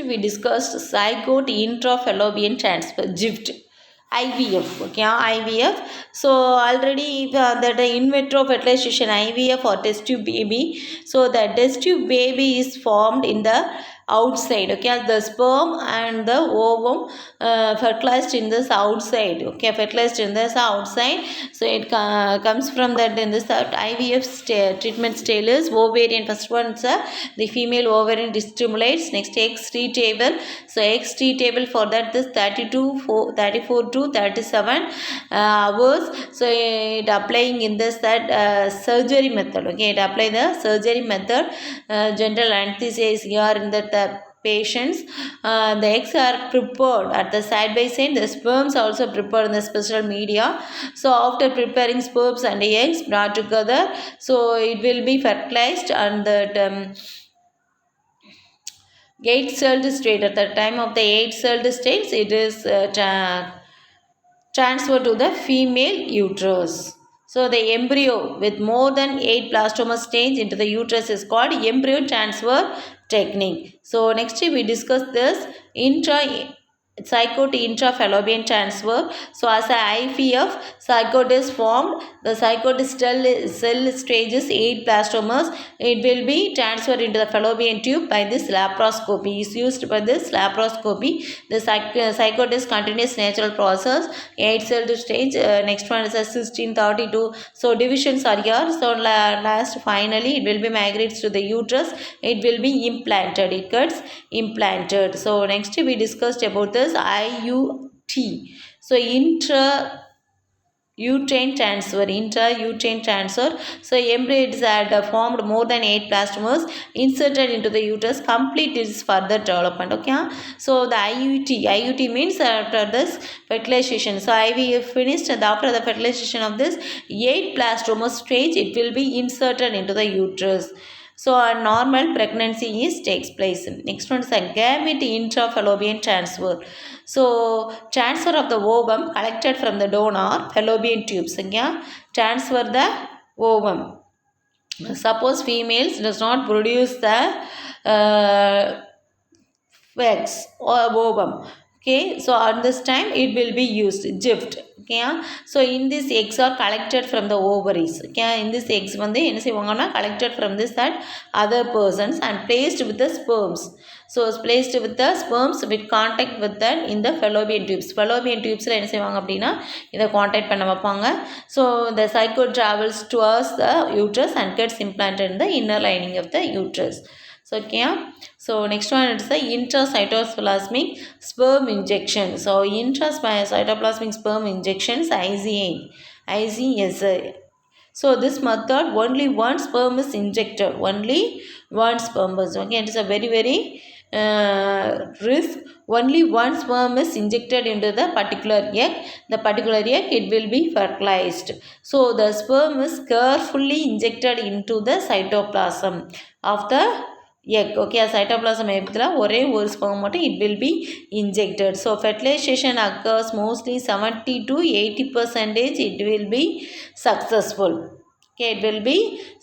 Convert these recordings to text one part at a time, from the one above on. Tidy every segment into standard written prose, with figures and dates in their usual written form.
we discussed zygote intrafallopian transfer, ZIFT. IVF, okay, IVF. So already that in vitro fertilization, IVF or test tube baby. So the test tube baby is formed in the outside, okay, the sperm and the ovum fertilized in this outside, okay, fertilized in this outside. So it comes from that in this IVF treatment stages. Ovarian, first one is the female ovarian stimulates. Next XT table. So XT table for that this 34 to 37 hours. So it applying in this that surgery method, okay, it apply the surgery method, general anesthesia here in that patients. The eggs are prepared at the side by side. The sperms also prepared in the special media. So after preparing sperms and eggs brought together, so it will be fertilized and the 8-celled state. At the time of the 8-celled states, it is transferred to the female uterus. So the embryo with more than 8 blastoma stage into the uterus is called embryo transfer technique. So next we discuss this zygote intrafallopian transfer. So as a IVF, zygote is formed. The zygote cell stages 8 blastomas. It will be transferred into the fallopian tube by this laparoscopy. Is used by this laparoscopy. The zygote is continuous natural process. 8-celled stage. Next one is a 1632. So divisions are here. So last finally it will be migrates to the uterus. It will be implanted. It gets implanted. So next we discussed about this IUT. So intrauterine transfer. So embryo is formed more than 8 blastomas inserted into the uterus. Complete its further development. Okay. So the IUT means after this fertilization. So IVF finished and after the fertilization of this 8 blastoma stage, it will be inserted into the uterus. So a normal pregnancy takes place. Next one is a gamete intrafallopian transfer. So transfer of the ovum collected from the donor fallopian tubes. Okay? Transfer the ovum. Suppose females does not produce the eggs or ovum. Okay, so at this time it will be used ZIFT. Okay, so in this eggs are collected from the ovaries. Okay, in this eggs collected from this that other persons and placed with the sperms. So it's placed with the sperms with contact with that in the fallopian tubes. Fallopian tubes la enna seivanga appadina idha contact panna vappanga. So the zygote travels towards the uterus and gets implanted in the inner lining of the uterus. So okay, so next one is the intracytoplasmic sperm injection. So intracytoplasmic sperm injections ICSI. So this method only one sperm is injected. Only one sperm is, okay. It is a very risk. Only one sperm is injected into the particular egg. The particular egg it will be fertilized. So the sperm is carefully injected into the cytoplasm of the egg. Okay, cytoplasm ஒரே ஒரு sperm மட்டும் it will be injected. So fertilization occurs mostly 70 to 80%. It will be successful. Okay, it will be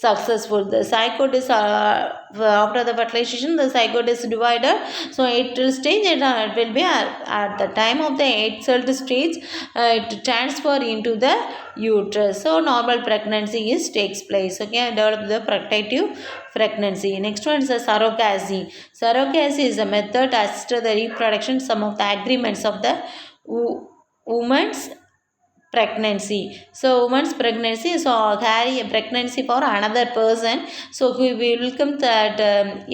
successful. The zygote is after the fertilization, the zygote is divided. So it will stage and it will be at the time of the 8-celled stage, it transfer into the uterus. So normal pregnancy takes place. Okay, develop the protective pregnancy. Next one is a surrogacy. Surrogacy is a method to assist the reproduction. Some of the agreements of the woman's pregnancy. So woman's pregnancy, so carry a pregnancy for another person. So we welcome that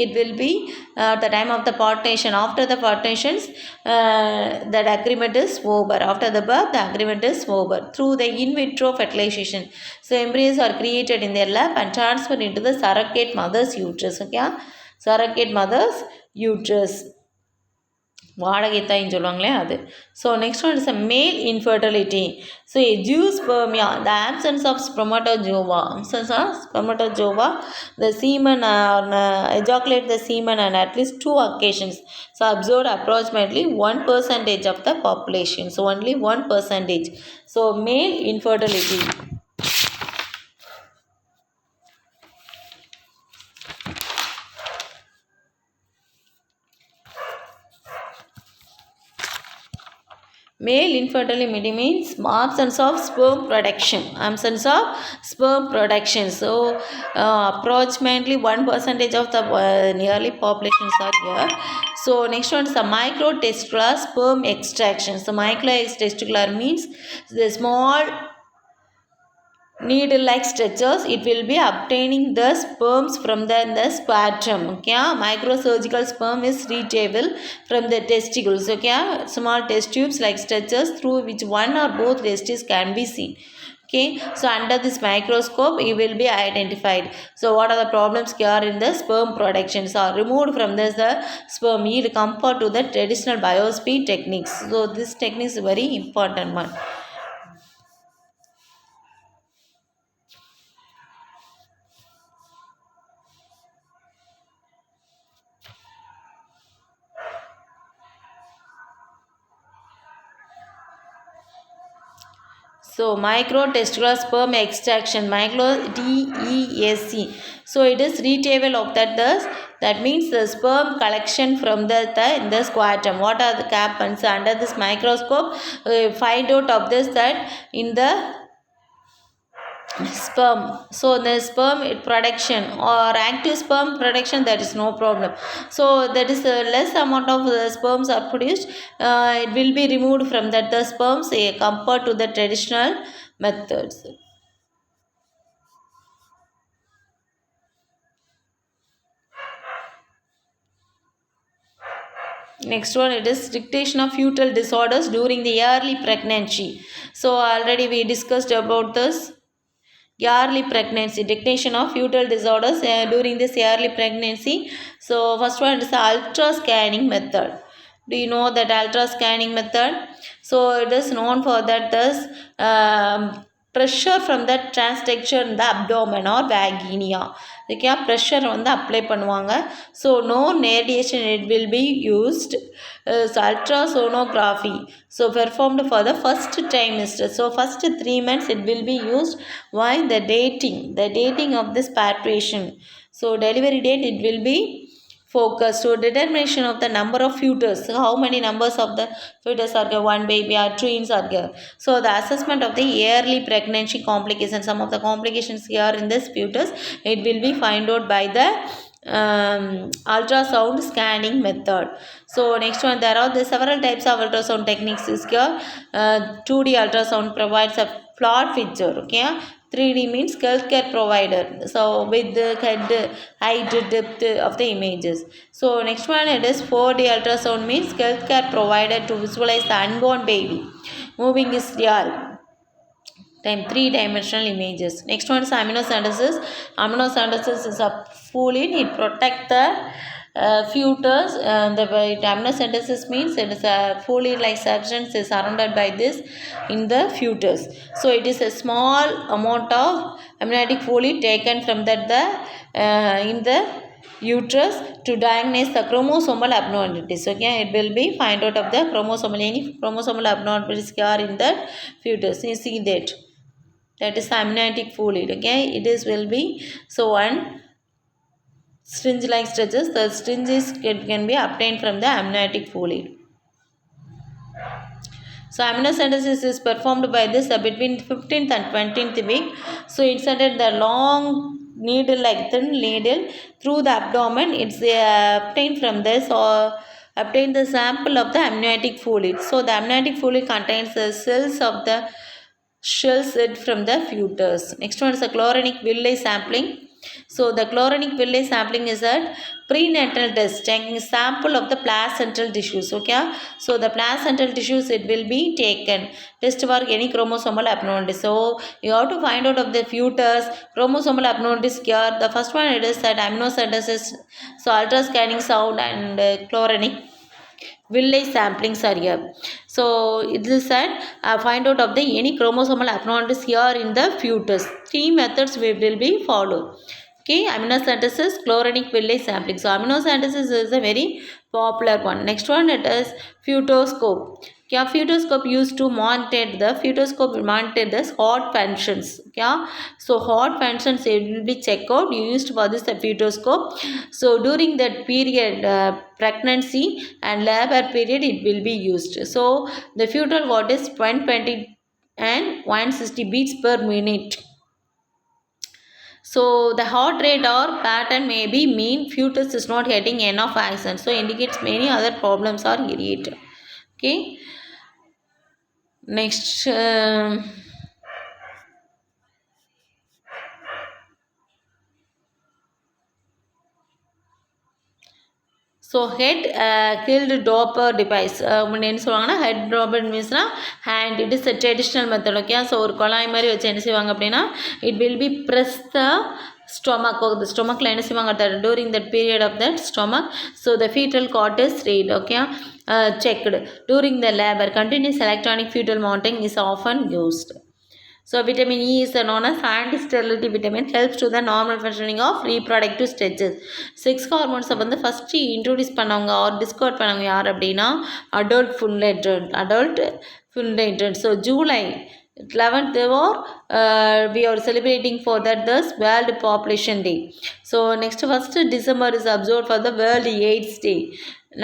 it will be the time of the partnership. After the partnerships, that agreement is over. After the birth, the agreement is over through the in vitro fertilization. So embryos are created in their lab and transferred into the surrogate mother's uterus. Okay, surrogate mother's uterus. வாடகை தாயின்னு சொல்லுவாங்களே அது. So next one is a male infertility. So azoospermia, the absence of spermatozoa, the semen ejaculate the semen on at least 2 occasions. So observed approximately 1% of the population. So only 1%. So male infertility. Male infertility means absence of sperm production. Absence of sperm production. So approximately 1% of the nearly populations are here. So next one is the microtesticular sperm extraction. So microtesticular means the small needle like structures. It will be obtaining the sperms from the sputum. Okay, microsurgical sperm is retrievable from the testicles. Okay, small test tubes like structures through which one or both testes can be seen. Okay, so under this microscope it will be identified. So what are the problems here in the sperm productions are removed from the sperm yield compared to the traditional biopsy techniques. So this technique is very important one. So microtesticular sperm extraction, micro DESC. So it is retrieval of that means the sperm collection from the squatum. What are the happens under this microscope? Find out of this that in the sperm. So the sperm production or active sperm production, that is no problem. So that is less amount of the sperms are produced. It will be removed from the sperms compared to the traditional methods. Next one, it is dictation of fetal disorders during the early pregnancy. So already we discussed about this early pregnancy, dictation of fetal disorders during this early pregnancy. So first one is the ultra scanning method. Do you know that ultra scanning method? So it is known for that this pressure from the transtexture in the abdomen or vagina. Okay, pressure வந்து apply பண்ணுவாங்க. So no radiation it will be used. So ultrasonography. So performed for the first trimester. So first 3 months it will be used. Why? The dating of this patient. So delivery date it will be focus. So determination of the number of fetus. So how many numbers of the fetus are there? One baby or twins are there. So the assessment of the early pregnancy complications. Some of the complications here in this fetus, it will be find out by the ultrasound scanning method. So next one, there are the several types of ultrasound techniques is here. 2D ultrasound provides a plot picture. Okay, 3D means healthcare provider. So with the height, depth of the images. So next one, it is 4D ultrasound means healthcare provider to visualize the unborn baby. Moving is real time 3-dimensional images. Next one is amniosynthesis. Amniosynthesis is a folate. It protect the fetus. The amniosynthesis means it is a folate like substance is surrounded by this in the fetus. So it is a small amount of amniotic fluid taken from the in the uterus to diagnose the chromosomal abnormalities. Okay, it will be find out of the any chromosomal abnormalities here in the fetus. You see that is amniotic fluid. Okay, it is will be so one syringe like structures. The syringes can be obtained from the amniotic fluid. So amniosynthesis is performed by this between 15th and 20th week. So inserted the long needle like thin needle through the abdomen. It's obtained from this or obtain the sample of the amniotic fluid. So the amniotic fluid contains the cells of the shells from the fetus. Next one is the chlorinic villi sampling. So the chlorinic villi sampling is a prenatal test taking sample of the placental tissues. Okay, so the placental tissues it will be taken test for any chromosomal abnormalities. So you have to find out of the fetus chromosomal abnormalities here. The first one it is that amniosynthesis. So ultra scanning sound and chlorinic villi samplings are here. So it is said find out of the any chromosomal abnormalities here in the fetus. 3 methods we will be followed. Okay, amino-synthesis, chloronic village sampling. So amino-synthesis is a very popular one. Next one, it is Foetoscope. क्या Foetoscope used to monitor the hot functions. क्या so hot functions it will be checked out used for this the Foetoscope. So during that period, pregnancy and labor period, it will be used. So the fetal what is 120 and 160 beats per minute. So the heart rate or pattern may be mean fetus is not getting enough oxygen. So indicates many other problems are created. Okay. Next. So head called tapper device என்ன சொல்லுவாங்கன்னா head tapper மீன்ஸ்னா hand it is a traditional method. Okay, so ஒரு குழாய் மாதிரி வச்சு என்ன செய்வாங்க அப்படின்னா it will be press the stomach. the ஸ்டொமக்கில் என்ன செய்வாங்க during that period of that stomach. So the fetal heart is read. Okay, checked during the labour. Continuous electronic fetal monitoring is often used. So vitamin E is known as anti-sterility vitamin, helps to the normal functioning of reproductive stages. 6 hormones வந்து first introduce பண்ணவங்க or discover பண்ணவங்க யார் அப்படின்னா adult fulminant. So July 11th or we are celebrating for that this World Population Day. So next first December is observed for the World AIDS Day.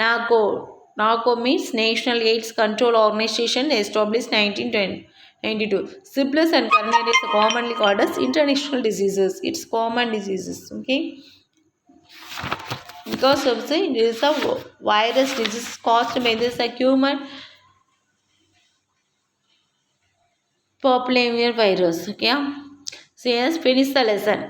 NACO means National AIDS Control Organization, established 1992. Syphilis and gonorrhea is commonly called as international diseases. It's common diseases. Okay, because of the it is a virus disease caused by this human papillomatosis virus. Okay, so yes, finish the lesson.